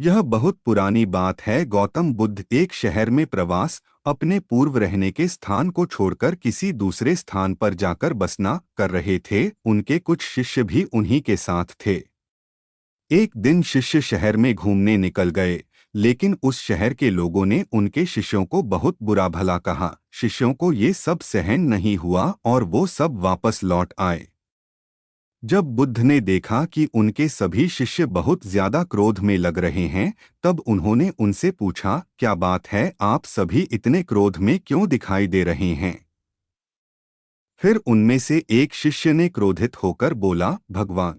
यह बहुत पुरानी बात है। गौतम बुद्ध एक शहर में प्रवास, अपने पूर्व रहने के स्थान को छोड़कर किसी दूसरे स्थान पर जाकर बसना कर रहे थे। उनके कुछ शिष्य भी उन्हीं के साथ थे। एक दिन शिष्य शहर में घूमने निकल गए, लेकिन उस शहर के लोगों ने उनके शिष्यों को बहुत बुरा भला कहा। शिष्यों को ये सब सहन नहीं हुआ और वो सब वापस लौट आए। जब बुद्ध ने देखा कि उनके सभी शिष्य बहुत ज्यादा क्रोध में लग रहे हैं, तब उन्होंने उनसे पूछा, क्या बात है, आप सभी इतने क्रोध में क्यों दिखाई दे रहे हैं? फिर उनमें से एक शिष्य ने क्रोधित होकर बोला, भगवान,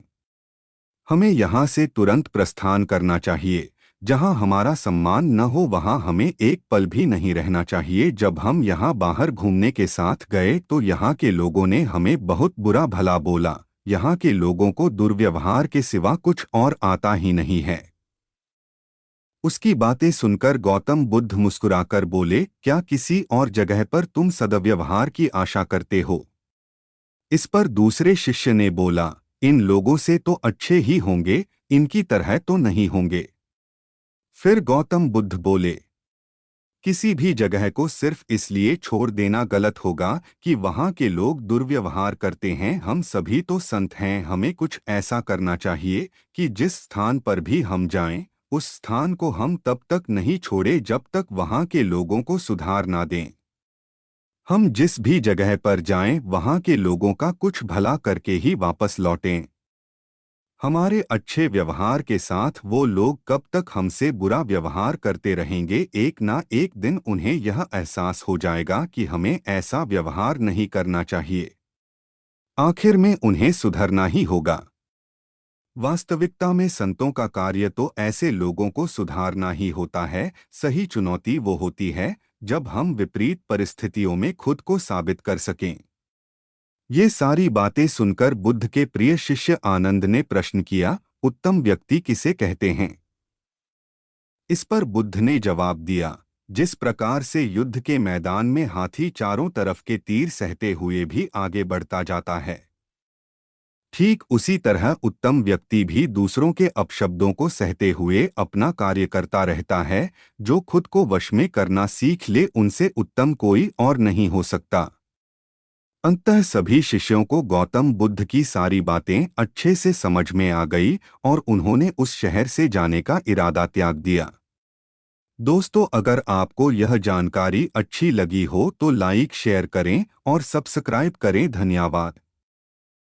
हमें यहाँ से तुरंत प्रस्थान करना चाहिए। जहाँ हमारा सम्मान न हो वहाँ हमें एक पल भी नहीं रहना चाहिए। जब हम यहाँ बाहर घूमने के साथ गए तो यहाँ के लोगों ने हमें बहुत बुरा भला बोला। यहाँ के लोगों को दुर्व्यवहार के सिवा कुछ और आता ही नहीं है। उसकी बातें सुनकर गौतम बुद्ध मुस्कुराकर बोले, क्या किसी और जगह पर तुम सद्व्यवहार की आशा करते हो? इस पर दूसरे शिष्य ने बोला, इन लोगों से तो अच्छे ही होंगे, इनकी तरह तो नहीं होंगे। फिर गौतम बुद्ध बोले, किसी भी जगह को सिर्फ इसलिए छोड़ देना गलत होगा कि वहाँ के लोग दुर्व्यवहार करते हैं। हम सभी तो संत हैं, हमें कुछ ऐसा करना चाहिए कि जिस स्थान पर भी हम जाएं, उस स्थान को हम तब तक नहीं छोड़े जब तक वहाँ के लोगों को सुधार ना दें। हम जिस भी जगह पर जाएं, वहाँ के लोगों का कुछ भला करके ही वापस लौटें। हमारे अच्छे व्यवहार के साथ वो लोग कब तक हमसे बुरा व्यवहार करते रहेंगे? एक ना एक दिन उन्हें यह एहसास हो जाएगा कि हमें ऐसा व्यवहार नहीं करना चाहिए। आखिर में उन्हें सुधरना ही होगा। वास्तविकता में संतों का कार्य तो ऐसे लोगों को सुधारना ही होता है। सही चुनौती वो होती है जब हम विपरीत परिस्थितियों में खुद को साबित कर सकें। ये सारी बातें सुनकर बुद्ध के प्रिय शिष्य आनंद ने प्रश्न किया, उत्तम व्यक्ति किसे कहते हैं? इस पर बुद्ध ने जवाब दिया, जिस प्रकार से युद्ध के मैदान में हाथी चारों तरफ के तीर सहते हुए भी आगे बढ़ता जाता है, ठीक उसी तरह उत्तम व्यक्ति भी दूसरों के अपशब्दों को सहते हुए अपना कार्य करता रहता है। जो खुद को वश में करना सीख ले, उनसे उत्तम कोई और नहीं हो सकता। अंततः सभी शिष्यों को गौतम बुद्ध की सारी बातें अच्छे से समझ में आ गई और उन्होंने उस शहर से जाने का इरादा त्याग दिया। दोस्तों, अगर आपको यह जानकारी अच्छी लगी हो तो लाइक शेयर करें और सब्सक्राइब करें। धन्यवाद।